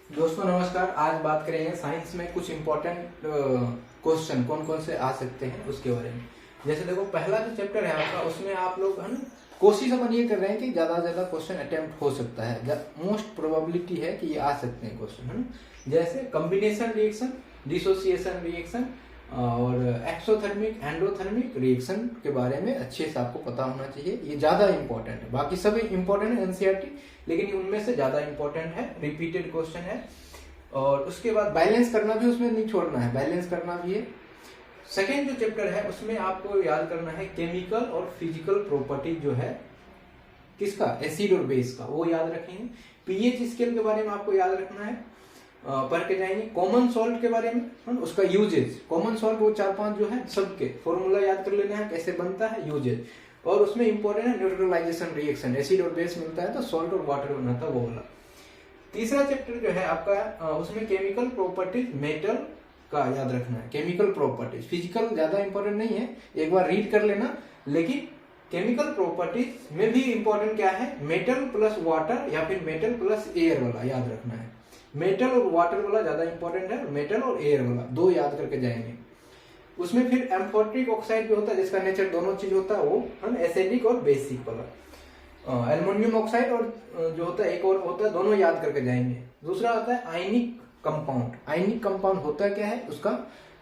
दोस्तों नमस्कार। आज बात करेंगे साइंस में कुछ इम्पोर्टेंट क्वेश्चन कौन कौन से आ सकते हैं उसके बारे में। जैसे देखो, पहला जो चैप्टर है आपका, उसमें आप लोग है ना, कोशिश अपन ये कर रहे हैं कि ज्यादा से ज्यादा क्वेश्चन अटेम्प्ट हो सकता है। मोस्ट प्रोबेबिलिटी है कि ये आ सकते हैं क्वेश्चन, है ना। जैसे कॉम्बिनेशन रिएक्शन, डिसोसिएशन रिएक्शन और एक्सोथर्मिक एंडोथर्मिक रिएक्शन के बारे में अच्छे से आपको पता होना चाहिए। ये ज्यादा इंपॉर्टेंट है, बाकी सब इंपॉर्टेंट है एनसीईआरटी, लेकिन उनमें से ज्यादा इंपॉर्टेंट है, रिपीटेड क्वेश्चन है। और उसके बाद बैलेंस करना भी उसमें नहीं छोड़ना है, बैलेंस करना भी है। सेकेंड जो चैप्टर है उसमें आपको याद करना है केमिकल और फिजिकल प्रॉपर्टी जो है किसका, एसिड और बेस का, वो याद रखेंगे। पीएच स्केल के बारे में आपको याद रखना है, पढ़ के जाएंगे। कॉमन सॉल्ट के बारे में, उसका यूजेज, कॉमन सॉल्ट वो 4-5 जो है सबके फॉर्मूला याद कर लेना है, कैसे बनता है, यूजेज। और उसमें इंपॉर्टेंट है न्यूट्रलाइजेशन रिएक्शन, एसिड और बेस मिलता है तो सॉल्ट और वाटर बनाता है, वो वाला। तीसरा चैप्टर जो है आपका, उसमें केमिकल प्रॉपर्टीज मेटल का याद रखना है। केमिकल प्रॉपर्टीज, फिजिकल ज्यादा इंपॉर्टेंट नहीं है, एक बार रीड कर लेना, लेकिन केमिकल प्रॉपर्टीज में भी इंपॉर्टेंट क्या है, मेटल प्लस वाटर या फिर मेटल प्लस एयर वाला याद रखना है। मेटल और वाटर वाला ज्यादा इंपॉर्टेंट है, मेटल और एयर वाला दो याद करके जाएंगे। उसमें फिर एम्फोर्टिक ऑक्साइड भी होता है, जिसका नेचर दोनों चीज होता है, वो एसिडिक और बेसिक वाला। एल्युमिनियम ऑक्साइड और जो होता है एक और होता है, दोनों याद करके जाएंगे। दूसरा होता है आयनिक कंपाउंड। आयनिक कंपाउंड होता क्या है, उसका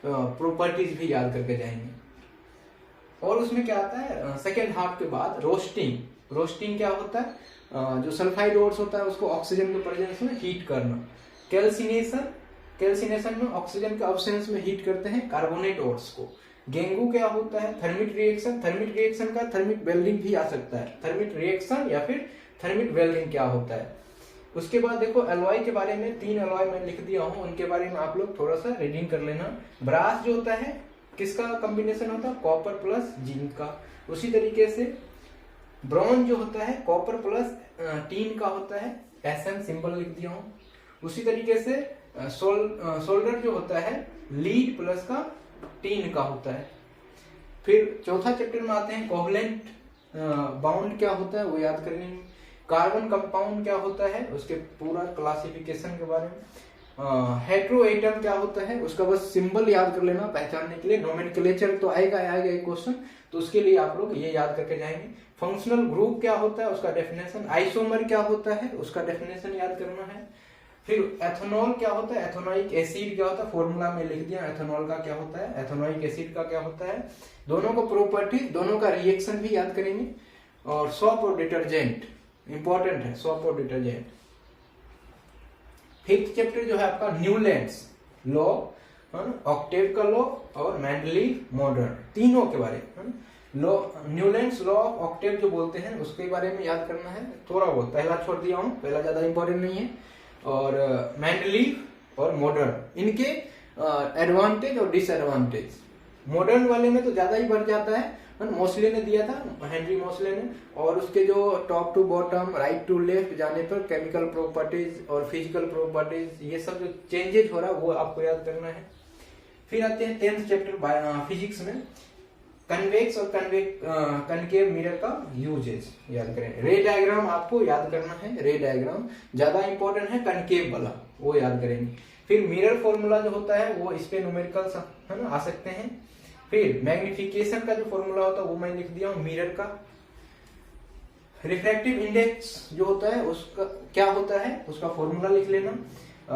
प्रॉपर्टीज भी याद करके जाएंगे। और उसमें क्या आता है सेकेंड हाफ के बाद, रोस्टिंग। रोस्टिंग क्या होता है, जो सल्फाइड ओर्स होता है उसको ऑक्सीजन के प्रेजेंस में हीट करना। कैल्सिनेशन, कैल्सिनेशन में ऑक्सीजन के अब्सेंस में हीट करते हैं कार्बोनेट ओर्स को। गेंगू क्या होता है, थर्मिक रिएक्शन। थर्मिक रिएक्शन का थर्मिक वेल्डिंग भी आ सकता है, थर्मिक रिएक्शन या फिर थर्मिक वेल्डिंग क्या होता है। उसके बाद देखो एलॉय के बारे में, 3 एलॉय मैं लिख दिया हूं, उनके बारे में आप लोग थोड़ा सा रीडिंग कर लेना। ब्रास जो होता है किसका कॉम्बिनेशन होता है, कॉपर प्लस जिंक का। उसी तरीके से ब्रॉन्ज जो होता है कॉपर प्लस टीन का होता है, एसएन सिंबल लिख दिया हूं। उसी तरीके से सोल्डर जो होता है लीड प्लस का टीन का होता है। फिर चौथा चैप्टर में आते हैं कोवलेंट बाउंड क्या होता है, वो याद करनी। कार्बन कंपाउंड क्या होता है, उसके पूरा क्लासिफिकेशन के बारे में। हेट्रो एटम क्या होता है, उसका बस सिंबल याद कर लेना पहचानने के लिए। नोमेनक्लेचर तो आएगा एक क्वेश्चन, तो उसके लिए आप लोग ये याद करके जाएंगे। फंक्शनल ग्रुप क्या होता है, उसका डेफिनेशन। आइसोमर क्या होता है, उसका डेफिनेशन याद करना है। फिर एथेनॉल क्या होता है, एथेनोइक एसिड क्या होता है, फॉर्मूला में लिख दिया। एथेनॉल का क्या होता है, एथेनोइक एसिड का क्या होता है, दोनों को प्रॉपर्टी, दोनों का रिएक्शन भी याद करेंगे। और सोप और डिटर्जेंट इंपॉर्टेंट है, सोप और डिटर्जेंट। फिफ्थ चैप्टर जो है आपका न्यूलैंड्स लॉ, ऑक्टेव का लॉ और मेंडलीव मॉडर्न, तीनों के बारे में। Law Newlands law of Octave जो बोलते हैं उसके बारे में याद करना है थोड़ा बहुत, पहला छोड़ दिया हूं, पहला ज्यादा इंपॉर्टेंट नहीं है। और मेंडलीव और मॉडर्न, इनके एडवांटेज और डिसएडवांटेज। मॉडर्न वाले में तो ज्यादा ही बढ़ जाता है, मोस्ले ने दिया था, हेनरी मोस्ले ने। और उसके जो top to bottom, right to left जाने पर केमिकल प्रॉपर्टीज और फिजिकल प्रॉपर्टीज, ये सब जो चेंजेज हो रहा है वो आपको याद करना है। फिर आते हैं 10th चैप्टर फिजिक्स में, कन्वेक्स और कनकेव मिरर का यूजेज याद करें। रे डायग्राम आपको याद करना है, रे डायग्राम ज्यादा इंपॉर्टेंट है, कनकेव वाला वो याद करेंगे। फिर मिरर फॉर्मूला जो होता है वो इस पे न्यूमेरिकल्स है ना आ सकते हैं। फिर मैग्निफिकेशन का जो फॉर्मूला होता है वो मैं लिख दिया हूं, मिरर का। रिफ्रैक्टिव इंडेक्स जो होता है उसका क्या होता है, उसका फॉर्मूला लिख लेना।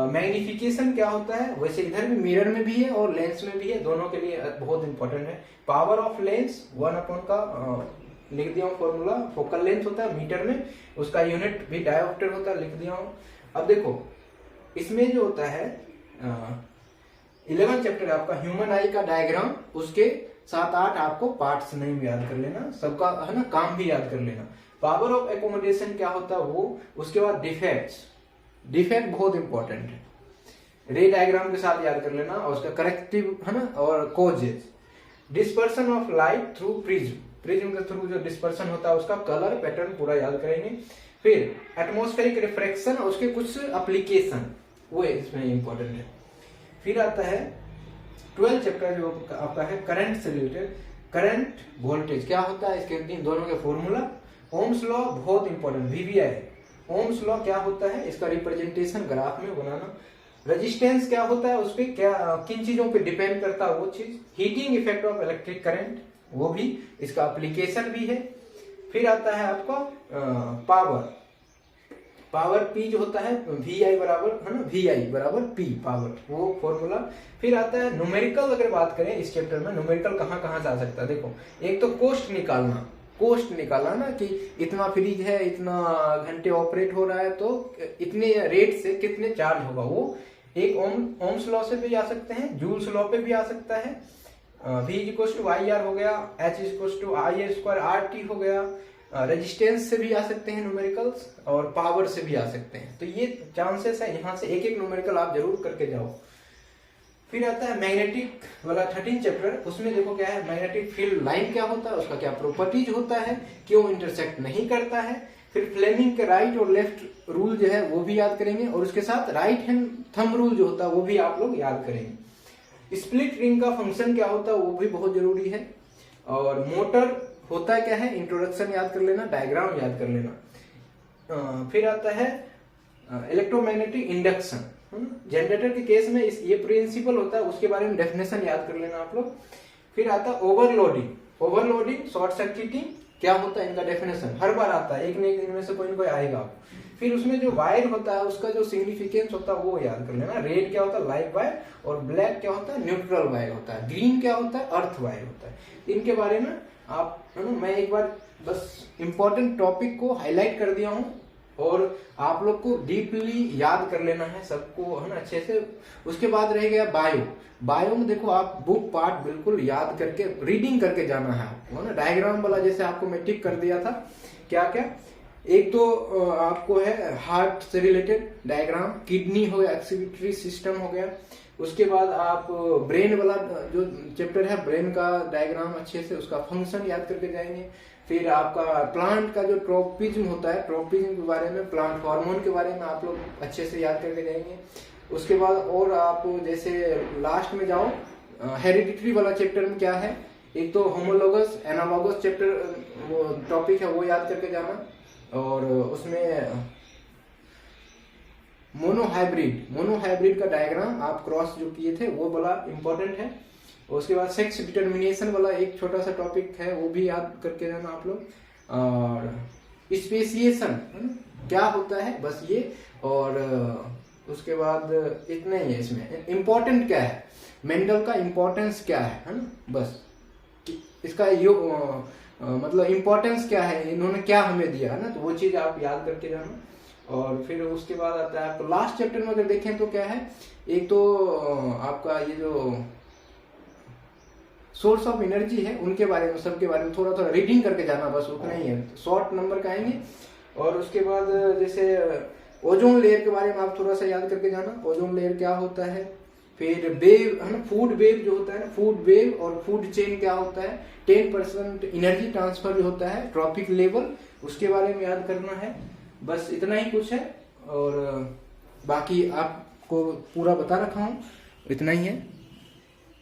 मैग्निफिकेशन क्या होता है, वैसे इधर भी मिरर में भी है और लेंस में भी है, दोनों के लिए बहुत इंपॉर्टेंट है। पावर ऑफ लेंस 1 का लिख दिया हूं फॉर्मूला। फोकल लेंथ होता है मीटर में, उसका यूनिट भी डायोप्टर होता है, लिख दिया हूं। अब देखो इसमें जो होता है 11th चैप्टर आपका ह्यूमन आई का डायग्राम, उसके 7-8 आपको पार्ट्स नहीं याद कर लेना, सबका है ना काम भी याद कर लेना। पावर ऑफ एकोमोडेशन क्या होता है वो, उसके बाद डिफेक्ट्स, डिफेक्ट बहुत इंपॉर्टेंट है, रे डायग्राम के साथ याद कर लेना। और उसका करेक्टिव है ना, और causes. Dispersion of light through prism, prism के थ्रू जो डिस्पर्सन होता है उसका कलर पैटर्न पूरा याद करेंगे। फिर एटमॉस्फेरिक रिफ्रैक्शन और उसके कुछ एप्लीकेशन, वो इसमें इंपॉर्टेंट है। फिर आता है 12th चैप्टर जो आपका है करंट से रिलेटेड। करंट वोल्टेज क्या होता है, इसके दोनों के फॉर्मूला। ओम्स लॉ बहुत इंपॉर्टेंट, वीवीआई ओम्स लॉ क्या होता है, इसका रिप्रेजेंटेशन ग्राफ में बनाना। रेजिस्टेंस क्या होता है, उस पर क्या किन चीजों पे डिपेंड करता है वो चीज। Heating effect of electric current, वो भी इसका एप्लीकेशन भी है। फिर आता है आपका पावर। पावर पी जो होता है वी आई बराबर है ना, वी आई बराबर पी पावर, वो फॉर्मूला। फिर आता है न्यूमेरिकल। अगर बात करें इस चैप्टर में न्यूमेरिकल कहाँ कहाँ से आ सकता है, देखो एक तो कोस्ट निकालना, कोस्ट निकाला ना कि इतना फ्रीज है, इतना घंटे ऑपरेट हो रहा है, तो इतने रेट से कितने चार्ज होगा, वो एक ओम्स लॉ से भी आ सकते हैं, जूल्स लॉ पे भी आ सकता है। V equal to I R हो गया, H equal to I A square R T हो गया। रेजिस्टेंस से भी आ सकते हैं न्यूमेरिकल्स, और पावर से भी आ सकते हैं। तो ये चांसेस है, यहाँ से एक एक न्यूमेरिकल आप जरूर करके जाओ। फिर आता है मैग्नेटिक वाला 13 चैप्टर। उसमें देखो क्या है, मैग्नेटिक फील्ड लाइन क्या होता है, उसका क्या प्रॉपर्टीज होता है, क्यों इंटरसेक्ट नहीं करता है। फिर फ्लेमिंग के राइट और लेफ्ट रूल जो है वो भी याद करेंगे, और उसके साथ राइट हैंड थंब रूल जो होता है वो भी आप लोग याद करेंगे। स्प्लिट रिंग का फंक्शन क्या होता है वो भी बहुत जरूरी है। और मोटर होता है क्या है, इंट्रोडक्शन याद कर लेना, डायग्राम याद कर लेना। फिर आता है इलेक्ट्रोमैग्नेटिक इंडक्शन। जनरेटर के केस में ये प्रिंसिपल होता है, उसके बारे में डेफिनेशन याद कर लेना आप लोग। फिर आता है ओवरलोडिंग। ओवरलोडिंग, शॉर्ट सर्किटिंग क्या होता है, इनका डेफिनेशन हर बार आता है, एक न एक इनमें से कोई न कोई आएगा। फिर उसमें जो वायर होता है उसका जो सिग्निफिकेंस होता है वो याद कर लेना। रेड क्या होता है, लाइव वायर, और ब्लैक क्या होता है, न्यूट्रल वायर होता है। ग्रीन क्या होता है, अर्थ वायर होता है। इनके बारे में आप मैं एक बार बस इंपॉर्टेंट टॉपिक को हाईलाइट कर दिया हूँ, और आप लोग को डीपली याद कर लेना है सबको, है ना, अच्छे से। उसके बाद रह गया बायो। बायो में देखो आप बुक पार्ट बिल्कुल याद करके रीडिंग करके जाना है आपको, है ना। डायग्राम वाला जैसे आपको मैं टिक कर दिया था, क्या क्या, एक तो आपको है हार्ट से रिलेटेड डायग्राम, किडनी हो गया, एक्सक्रीटरी सिस्टम हो गया। उसके बाद आप ब्रेन वाला जो चैप्टर है, ब्रेन का डायग्राम अच्छे से, उसका फंक्शन याद करके जाएंगे। फिर आपका प्लांट का जो ट्रोपिज्म होता है, ट्रोपिज्म के बारे में, प्लांट हार्मोन के बारे में आप लोग अच्छे से याद करके जाएंगे। उसके बाद और आप जैसे लास्ट में जाओ, हेरिडिटरी वाला चैप्टर में क्या है, एक तो होमोलोगस एनालॉगस चैप्टर वो टॉपिक है, वो याद करके जाना। और उसमें मोनोहाइब्रिड का डायग्राम आप क्रॉस जो किए थे वो बड़ा इंपॉर्टेंट है। उसके बाद सेक्स डिटर्मिनेशन वाला एक छोटा सा टॉपिक है, वो भी याद करके जाना आप लोग। और स्पेसिएशन क्या होता है, बस ये। और उसके बाद इतना ही है। इसमें इम्पोर्टेंट क्या है, मेंडल का इम्पोर्टेंस क्या है ना, बस इसका मतलब इम्पोर्टेंस क्या है, इन्होंने क्या हमें दिया है ना, तो वो चीज आप याद करके जाना। और फिर उसके बाद आता है, तो लास्ट चैप्टर में अगर देखें तो क्या है, एक तो आपका ये जो सोर्स ऑफ एनर्जी है उनके बारे में, सबके बारे में थोड़ा थोड़ा रीडिंग करके जाना, बस उतना ही है, शॉर्ट नंबर का आएंगे। और उसके बाद जैसे ओजोन लेयर के बारे में आप थोड़ा सा याद करके जाना, ओजोन लेयर क्या होता है। फिर वेव है ना, फूड वेव जो होता है ना, फूड वेव और फूड चेन क्या होता है, 10% एनर्जी ट्रांसफर जो होता है, ट्रॉपिक लेवल, उसके बारे में याद करना है। बस इतना ही कुछ है, और बाकी आपको पूरा बता रखा हूँ, इतना ही है।